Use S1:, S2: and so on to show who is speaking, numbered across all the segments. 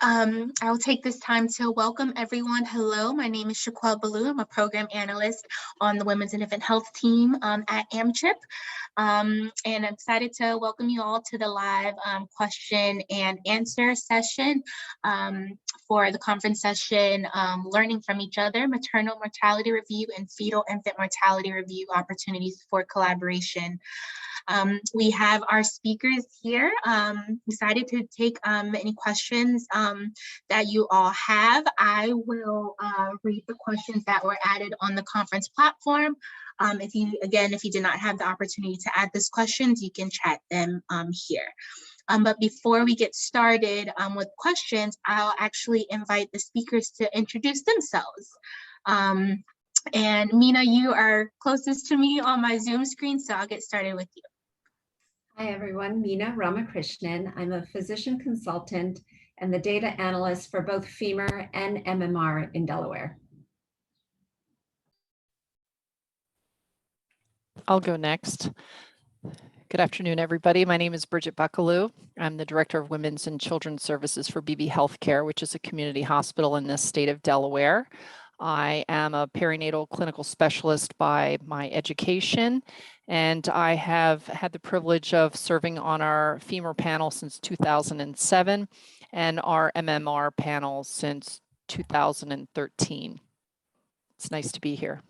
S1: I will take this time to welcome everyone. Hello, my name is Shaquel Ballou. I'm a program analyst on the Women's and Infant Health team at AMCHP. And I'm excited to welcome you all to the live question and answer session for the conference session, Learning from Each Other, Maternal Mortality Review and Fetal Infant Mortality Review Opportunities for Collaboration. We have our speakers here. Decided to take any questions that you all have. I will read the questions that were added on the conference platform. If you did not have the opportunity to add these questions, you can chat them here. But before we get started with questions, I'll actually invite the speakers to introduce themselves. And Mina, you are closest to me on my Zoom screen, so I'll get started with you.
S2: Hi everyone, Meena Ramakrishnan. I'm a physician consultant and the data analyst for both FEMUR and MMR in Delaware.
S3: I'll go next. Good afternoon, everybody. My name is Bridget Buckaloo. I'm the Director of Women's and Children's Services for BB Healthcare, which is a community hospital in the state of Delaware. I am a perinatal clinical specialist by my education, and I have had the privilege of serving on our FEMUR panel since 2007 and our MMR panel since 2013. It's nice to be here.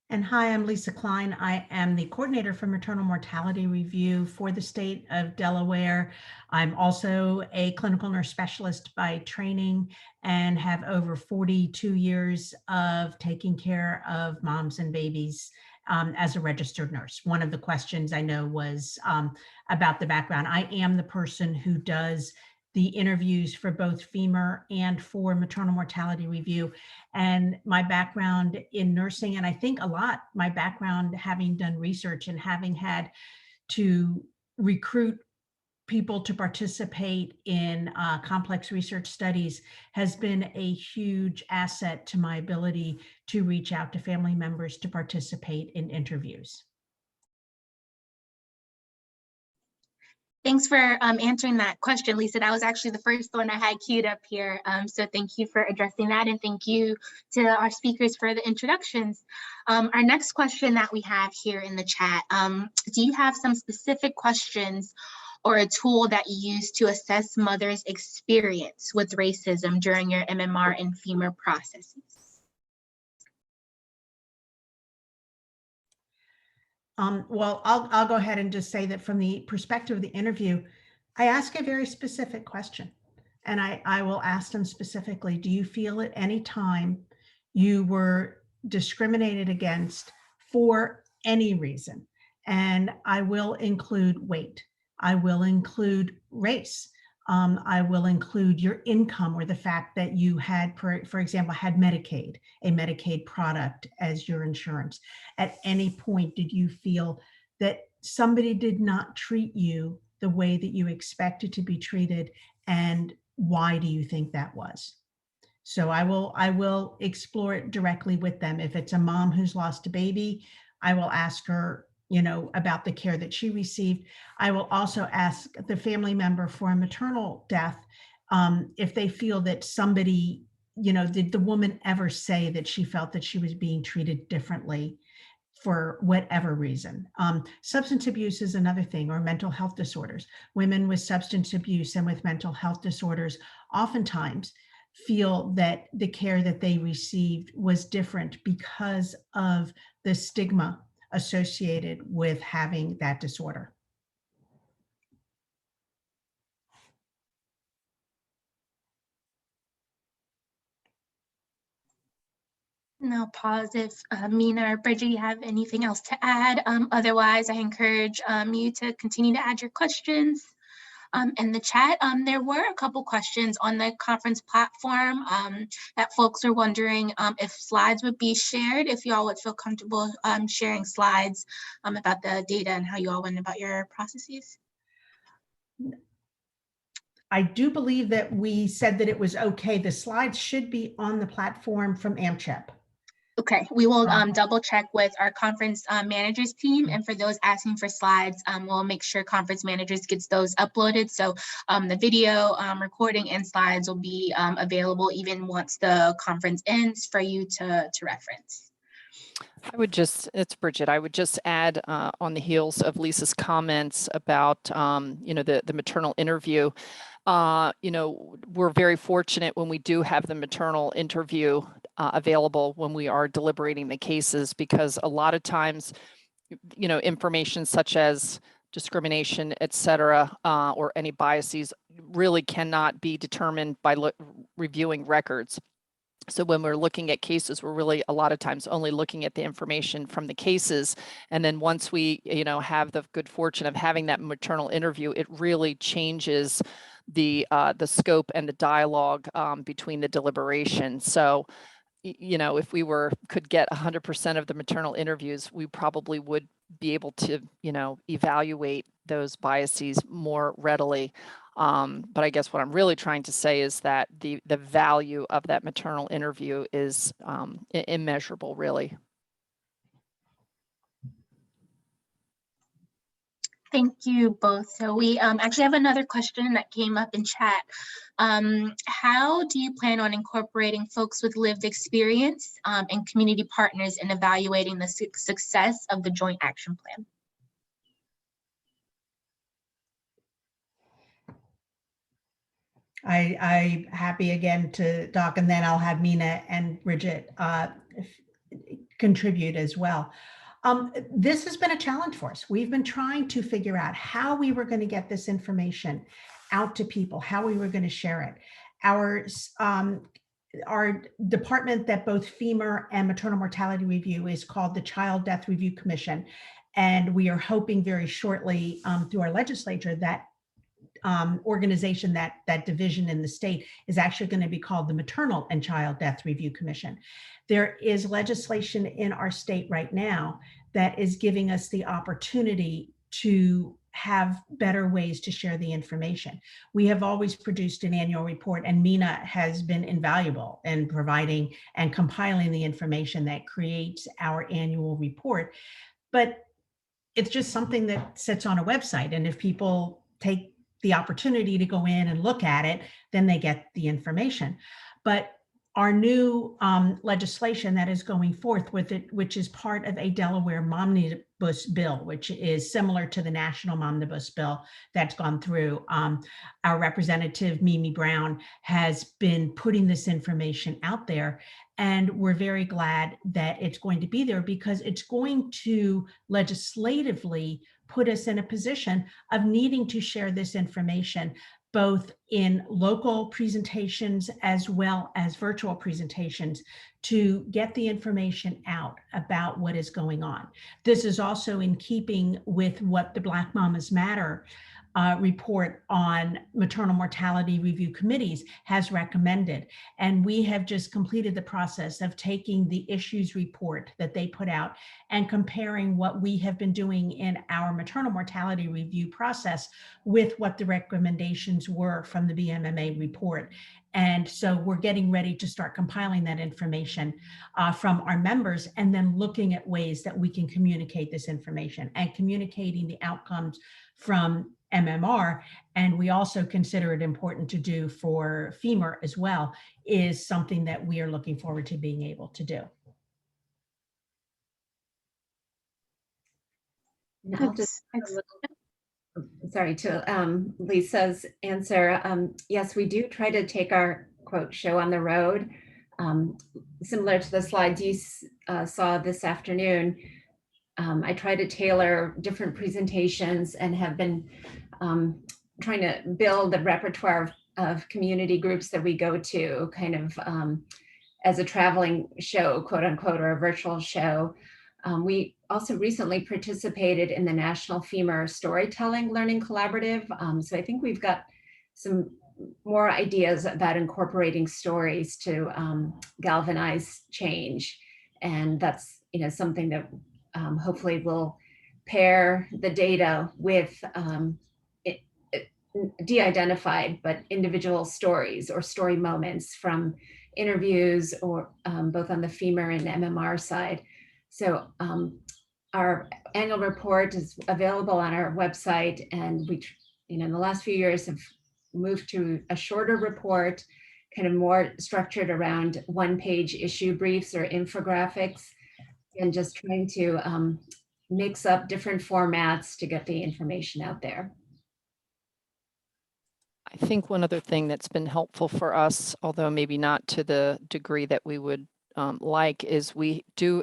S4: And hi, I'm Lisa Klein. I am the coordinator for maternal mortality review for the state of Delaware. I'm also a clinical nurse specialist by training and have over 42 years of taking care of moms and babies as a registered nurse. One of the questions I know was about the background. I am the person who does the interviews for both FEMUR and for maternal mortality review. And my background in nursing, and I think a lot, my background having done research and having had to recruit people to participate in complex research studies has been a huge asset to my ability to reach out to family members to participate in interviews.
S1: Thanks for answering that question, Lisa. That was actually the first one I had queued up here. So thank you for addressing that, and thank you to our speakers for the introductions. Our next question that we have here in the chat, do you have some specific questions or a tool that you use to assess mothers' experience with racism during your MMR and FEMUR processes?
S4: Well, I'll go ahead and just say that from the perspective of the interview, I ask a very specific question, and I will ask them specifically, do you feel at any time you were discriminated against for any reason? And I will include weight. I will include race. I will include your income or the fact that you had, for example, had Medicaid, a Medicaid product as your insurance. At any point, did you feel that somebody did not treat you the way that you expected to be treated? And why do you think that was? So I will explore it directly with them. If it's a mom who's lost a baby, I will ask her, about the care that she received. I will also ask the family member for a maternal death if they feel that somebody, did the woman ever say that she felt that she was being treated differently for whatever reason. Substance abuse is another thing, or mental health disorders. Women with substance abuse and with mental health disorders oftentimes feel that the care that they received was different because of the stigma associated with having that disorder.
S1: And I'll pause if Mina or Bridget, you have anything else to add. Otherwise, I encourage you to continue to add your questions in the chat. There were a couple questions on the conference platform that folks are wondering if slides would be shared, if you all would feel comfortable sharing slides about the data and how you all went about your processes.
S4: I do believe that we said that it was okay. The slides should be on the platform from AMCHP.
S1: Okay, we will double check with our conference managers team, and for those asking for slides, we'll make sure conference managers gets those uploaded. So the video recording and slides will be available even once the conference ends for you to reference.
S3: I would just, it's Bridget, I would just add on the heels of Lisa's comments about, the maternal interview. We're very fortunate when we do have the maternal interview available when we are deliberating the cases, because a lot of times, information such as discrimination, et cetera, or any biases really cannot be determined by reviewing records. So when we're looking at cases, we're really a lot of times only looking at the information from the cases. And then once we, have the good fortune of having that maternal interview, it really changes the scope and the dialogue between the deliberation. So, if we could get 100% of the maternal interviews, we probably would be able to, evaluate those biases more readily. But I guess what I'm really trying to say is that the value of that maternal interview is immeasurable, really.
S1: Thank you both. So we actually have another question that came up in chat. How do you plan on incorporating folks with lived experience and community partners in evaluating the success of the Joint Action Plan?
S4: I'm happy again to talk, and then I'll have Mina and Bridget contribute as well. This has been a challenge for us. We've been trying to figure out how we were going to get this information out to people, how we were going to share it. Our department that both FEMA and Maternal Mortality Review is called the Child Death Review Commission. And we are hoping very shortly through our legislature that organization, that division in the state is actually going to be called the Maternal and Child Death Review Commission. There is legislation in our state right now that is giving us the opportunity to have better ways to share the information. We have always produced an annual report, and Mina has been invaluable in providing and compiling the information that creates our annual report. But it's just something that sits on a website, and if people take the opportunity to go in and look at it, then they get the information. But our new legislation that is going forth with it, which is part of a Delaware Omnibus bill, which is similar to the national Omnibus bill that's gone through. Our representative, Mimi Brown, has been putting this information out there. And we're very glad that it's going to be there, because it's going to legislatively put us in a position of needing to share this information, both in local presentations as well as virtual presentations, to get the information out about what is going on. This is also in keeping with what the Black Mamas Matter report on maternal mortality review committees has recommended. And we have just completed the process of taking the issues report that they put out and comparing what we have been doing in our maternal mortality review process with what the recommendations were from the BMMA report. And so we're getting ready to start compiling that information from our members, and then looking at ways that we can communicate this information and communicating the outcomes from MMR. And we also consider it important to do for FEMA as well, is something that we are looking forward to being able to do.
S2: And I'll just sorry to Lisa's answer. Yes, we do try to take our quote show on the road. Similar to the slides you saw this afternoon, I try to tailor different presentations and have been trying to build a repertoire of community groups that we go to, kind of as a traveling show, quote unquote, or a virtual show. We also recently participated in the National FEMA Storytelling Learning Collaborative. So I think we've got some more ideas about incorporating stories to galvanize change. And that's something that hopefully will pair the data with de-identified but individual stories or story moments from interviews, or both on the femur and MMR side. So our annual report is available on our website, and we, in the last few years have moved to a shorter report, kind of more structured around one-page issue briefs or infographics, and just trying to mix up different formats to get the information out there.
S3: I think one other thing that's been helpful for us, although maybe not to the degree that we would like, is we do,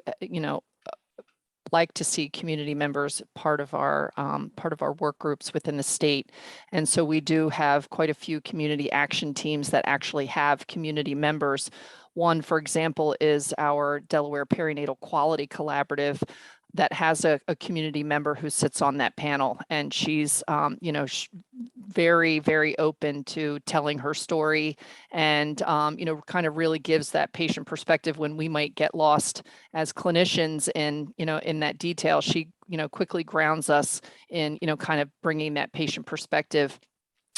S3: like to see community members part of our work groups within the state. And so we do have quite a few community action teams that actually have community members. One, for example, is our Delaware Perinatal Quality Collaborative that has a community member who sits on that panel, and she's very, very open to telling her story, and kind of really gives that patient perspective when we might get lost as clinicians in that detail. She quickly grounds us in kind of bringing that patient perspective.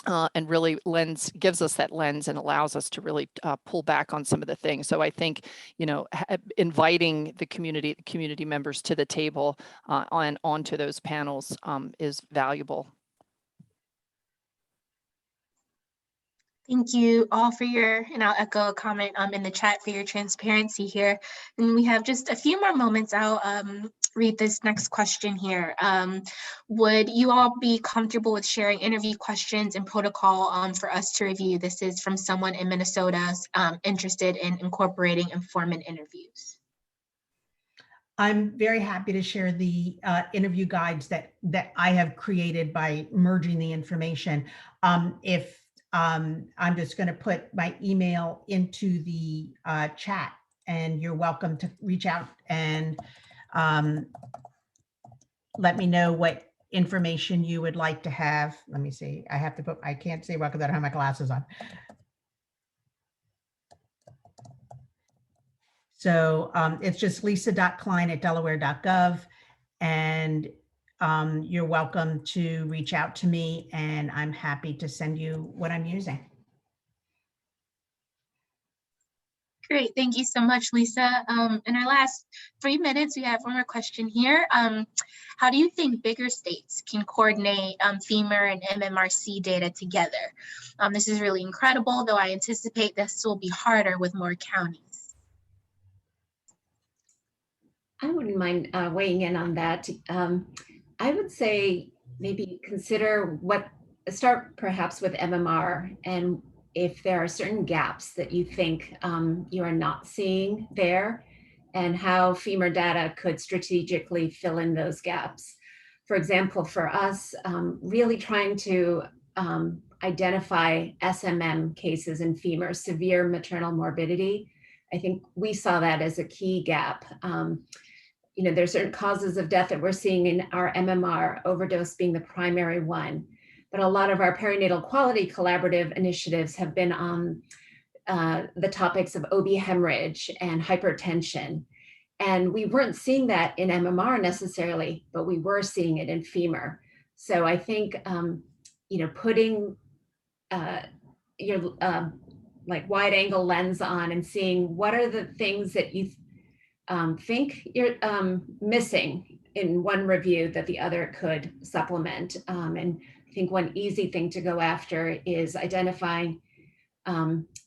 S3: And really gives us that lens and allows us to really pull back on some of the things. So I think, inviting the community members to the table and onto those panels is valuable.
S1: Thank you all for and I'll echo a comment in the chat for your transparency here. And we have just a few more moments. I'll read this next question here. Would you all be comfortable with sharing interview questions and protocol for us to review? This is from someone in Minnesota interested in incorporating informant interviews.
S4: I'm very happy to share the interview guides that I have created by merging the information. I'm just going to put my email into the chat, and you're welcome to reach out and let me know what information you would like to have. Let me see. I can't say well because I don't have my glasses on. So it's just lisa.klein@delaware.gov, and you're welcome to reach out to me, and I'm happy to send you what I'm using.
S1: Great, thank you so much, Lisa. In our last 3 minutes, we have one more question here. How do you think bigger states can coordinate femur and MMRC data together? This is really incredible, though I anticipate this will be harder with more counties.
S2: I wouldn't mind weighing in on that. I would say maybe start perhaps with MMR, and if there are certain gaps that you think you are not seeing there, and how femur data could strategically fill in those gaps. For example, for us, really trying to identify SMM cases in femur, severe maternal morbidity. I think we saw that as a key gap. There's certain causes of death that we're seeing in our MMR, overdose being the primary one. But a lot of our perinatal quality collaborative initiatives have been on the topics of OB hemorrhage and hypertension. And we weren't seeing that in MMR necessarily, but we were seeing it in femur. So I think, putting your wide angle lens on and seeing what are the things that you think you're missing in one review that the other could supplement. And I think one easy thing to go after is identifying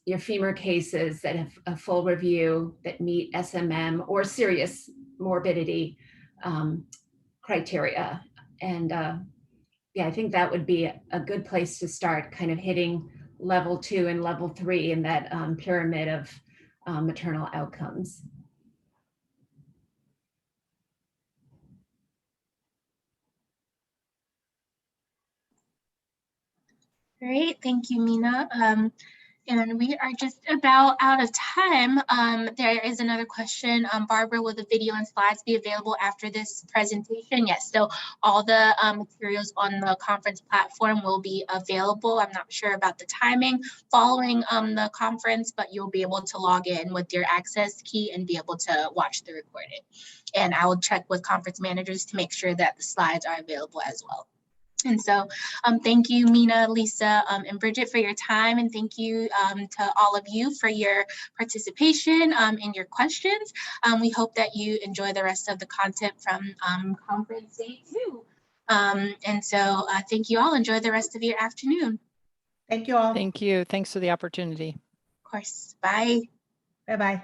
S2: your femur cases that have a full review that meet SMM or serious morbidity criteria. And I think that would be a good place to start, kind of hitting level 2 and level 3 in that pyramid of maternal outcomes.
S1: Great, thank you, Mina. And we are just about out of time. There is another question. Barbara, will the video and slides be available after this presentation? Yes, so all the materials on the conference platform will be available. I'm not sure about the timing following the conference, but you'll be able to log in with your access key and be able to watch the recording. And I will check with conference managers to make sure that the slides are available as well. And so thank you, Mina, Lisa, and Bridget for your time. And thank you to all of you for your participation and your questions. We hope that you enjoy the rest of the content from conference day 2. And so thank you all. Enjoy the rest of your afternoon.
S4: Thank you all.
S3: Thank you. Thanks for the opportunity.
S1: Of course. Bye.
S4: Bye-bye.